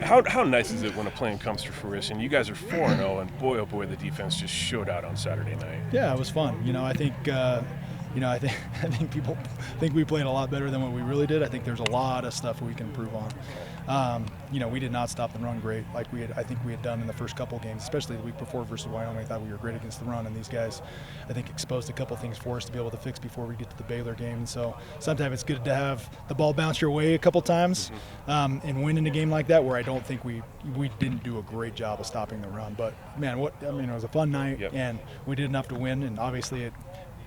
How nice is it when a plan comes to fruition? You guys are 4-0, and boy, oh boy, the defense just showed out on Saturday night. Yeah, it was fun. I think I think people think we played a lot better than what we really did. I think there's a lot of stuff we can improve on. We did not stop the run great like I think we had done in the first couple games, especially the week before versus Wyoming. I thought we were great against the run, and these guys, I think, exposed a couple things for us to be able to fix before we get to the Baylor game. And so sometimes it's good to have the ball bounce your way a couple times and win in a game like that, where I don't think we didn't do a great job of stopping the run. But man, it was a fun night, and we did enough to win, and obviously it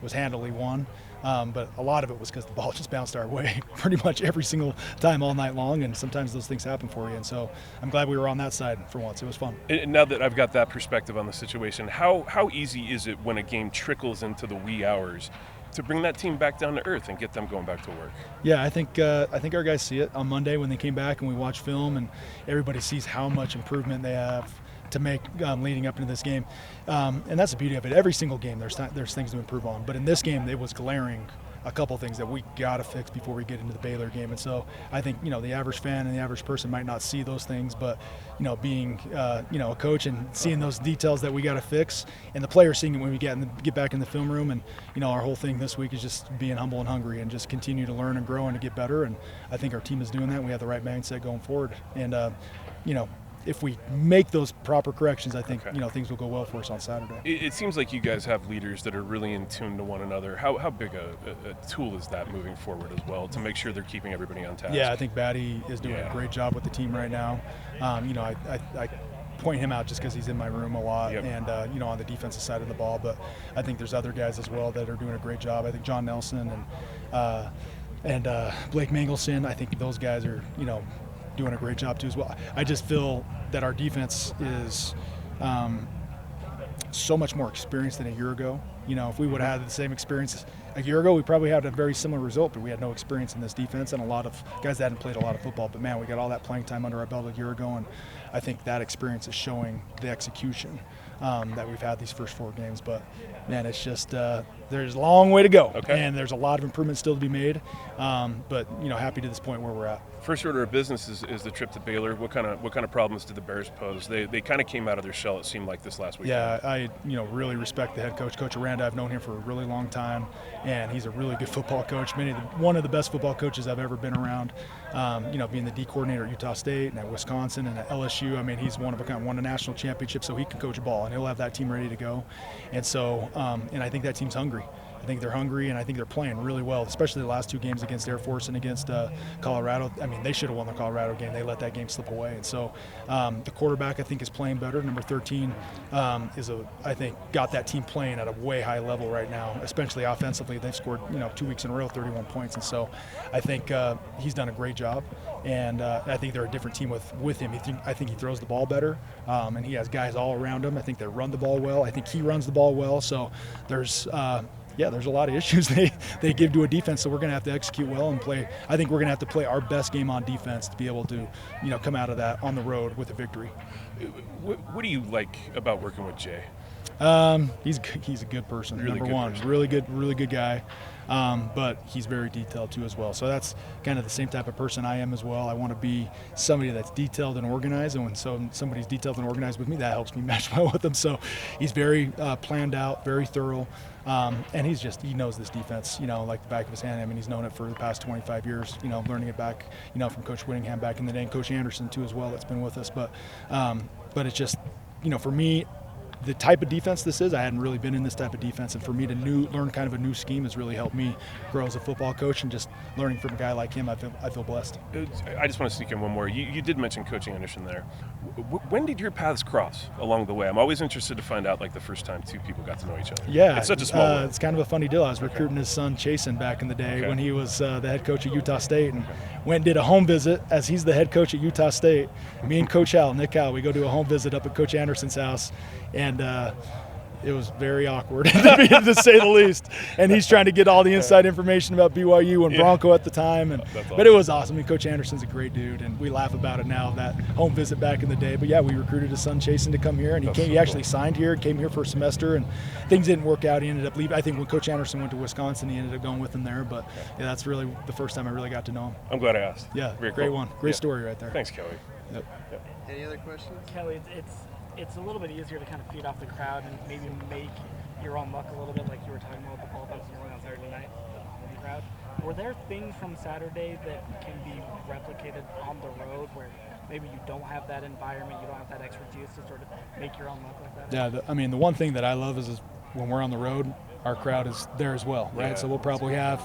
was handily won. But a lot of it was because the ball just bounced our way pretty much every single time all night long, and sometimes those things happen for you. And so I'm glad we were on that side for once. It was fun. And now that I've got that perspective on the situation, how easy is it when a game trickles into the wee hours to bring that team back down to earth and get them going back to work? Yeah, I think our guys see it on Monday when they came back and we watched film, and everybody sees how much improvement they have to make leading up into this game, and that's the beauty of it. Every single game there's things to improve on, but in this game it was glaring a couple things that we got to fix before we get into the Baylor game. And so I think the average fan and the average person might not see those things, but being a coach and seeing those details that we got to fix, and the players seeing it when we get back in the film room. And our whole thing this week is just being humble and hungry and just continue to learn and grow and to get better. And I think our team is doing that. We have the right mindset going forward, and if we make those proper corrections, I think things will go well for us on Saturday. It seems like you guys have leaders that are really in tune to one another. How big a tool is that moving forward as well to make sure they're keeping everybody on task? Yeah, I think Batty is doing a great job with the team right now. I point him out just because he's in my room a lot, and on the defensive side of the ball. But I think there's other guys as well that are doing a great job. I think John Nelson and Blake Mangelson. I think those guys are doing a great job too as well. I just feel that our defense is so much more experienced than a year ago. If we would have had the same experience a year ago, we probably had a very similar result, but we had no experience in this defense, and a lot of guys that hadn't played a lot of football. But man, we got all that playing time under our belt a year ago, and I think that experience is showing the execution that we've had these first 4 games. But man, it's just there's a long way to go, and there's a lot of improvement still to be made. But happy to this point where we're at. First order of business is the trip to Baylor. What kind of problems did the Bears pose? They kind of came out of their shell, it seemed like, this last week. Yeah, I really respect the head coach, Coach Aranda. I've known him for a really long time, and he's a really good football coach. One of the best football coaches I've ever been around. Being the D coordinator at Utah State and at Wisconsin and at LSU. He's one of a kind, won a national championship, so he can coach a ball, and he'll have that team ready to go. And so, and I think that team's hungry. I think they're hungry, and I think they're playing really well, especially the last 2 games against Air Force and against Colorado. They should have won the Colorado game. They let that game slip away. And so the quarterback, I think, is playing better. Number 13 I think, got that team playing at a way high level right now, especially offensively. They've scored, 2 weeks in a row, 31 points. And so I think he's done a great job, and I think they're a different team with him. I think he throws the ball better, and he has guys all around him. I think they run the ball well. I think he runs the ball well. So there's a lot of issues they give to a defense, so we're going to have to execute well and play. I think we're going to have to play our best game on defense to be able to, come out of that on the road with a victory. What do you like about working with Jay? He's a good person, really number good one. Person. Really good guy. But he's very detailed too as well. So that's kind of the same type of person I am as well. I want to be somebody that's detailed and organized, and when somebody's detailed and organized with me, that helps me mesh well with them. So he's very planned out, very thorough, and he knows this defense, like the back of his hand. He's known it for the past 25 years, learning it back, from Coach Whittingham back in the day, and Coach Anderson too as well, that's been with us. But it's just, for me, the type of defense this is, I hadn't really been in this type of defense, and for me to learn kind of a new scheme has really helped me grow as a football coach, and just learning from a guy like him, I feel blessed. I just want to sneak in one more. You did mention Coach Anderson there. When did your paths cross along the way? I'm always interested to find out, the first time 2 people got to know each other. Yeah. It's such a small world. It's kind of a funny deal. I was recruiting his son, Chasen, back in the day when he was the head coach at Utah State, and went and did a home visit as he's the head coach at Utah State. Me and Coach Nick Howell, we go do a home visit up at Coach Anderson's house, and it was very awkward, to say the least. And he's trying to get all the inside information about BYU and Bronco at the time. Awesome. But it was awesome. Coach Anderson's a great dude, and we laugh about it now, that home visit back in the day. But yeah, we recruited his son Chasen to come here, and he actually signed here, came here for a semester, and things didn't work out. He ended up leaving. I think when Coach Anderson went to Wisconsin, he ended up going with him there. But yeah, that's really the first time I really got to know him. I'm glad I asked. Yeah, very great cool. one. Great story right there. Thanks, Kelly. Yep. Any other questions? Kelly, it's a little bit easier to kind of feed off the crowd and maybe make your own luck a little bit, like you were talking about with the ball bounces on Saturday night with the crowd. Were there things from Saturday that can be replicated on the road where maybe you don't have that environment, you don't have that extra juice to sort of make your own luck like that? Yeah, I mean, the one thing that I love is when we're on the road, our crowd is there as well, right? Yeah, So we'll probably have,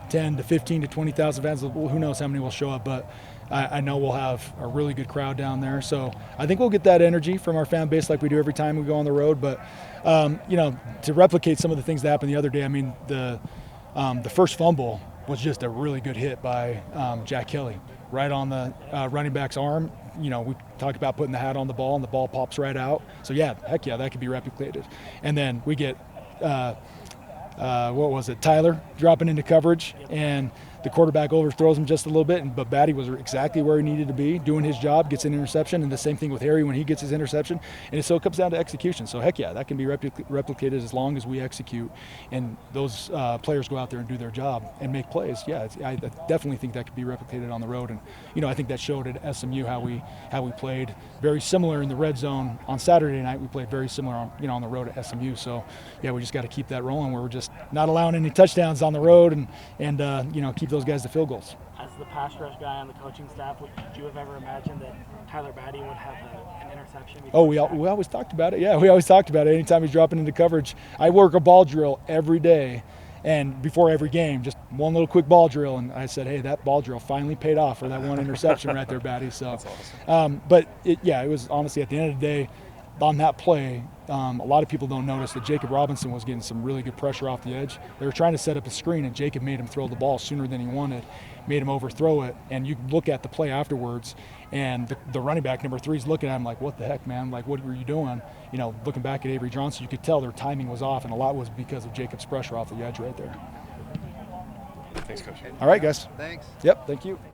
10 to 15 to 20,000 fans. Who knows how many will show up, but I know we'll have a really good crowd down there. So I think we'll get that energy from our fan base like we do every time we go on the road. But, to replicate some of the things that happened the other day, I mean, the first fumble was just a really good hit by Jack Kelly, right on the running back's arm. We talked about putting the hat on the ball, and the ball pops right out. So, yeah, heck yeah, that could be replicated. And then we get, Tyler dropping into coverage, and the quarterback overthrows him just a little bit, but Batty was exactly where he needed to be, doing his job, gets an interception, and the same thing with Harry when he gets his interception. And so it comes down to execution. So, heck yeah, that can be replicated as long as we execute, and those players go out there and do their job and make plays. Yeah, I definitely think that could be replicated on the road. And, I think that showed at SMU how we played very similar in the red zone on Saturday night. We played very similar on the road at SMU. So, yeah, we just got to keep that rolling where we're just not allowing any touchdowns on the road and keep those guys to field goals. As the pass rush guy on the coaching staff, would you have ever imagined that Tyler Batty would have an interception? Oh, we always talked about it. Yeah, we always talked about it. Anytime he's dropping into coverage, I work a ball drill every day, and before every game, just one little quick ball drill. And I said, hey, that ball drill finally paid off for that one interception right there, Batty. So, That's awesome. But it was honestly at the end of the day, on that play, a lot of people don't notice that Jacob Robinson was getting some really good pressure off the edge. They were trying to set up a screen, and Jacob made him throw the ball sooner than he wanted, made him overthrow it. And you look at the play afterwards, and the running back, number 3, is looking at him like, what the heck, man? Like, what were you doing? Looking back at Avery Johnson, you could tell their timing was off, and a lot was because of Jacob's pressure off the edge right there. Thanks, Coach. All right, guys. Thanks. Yep, thank you.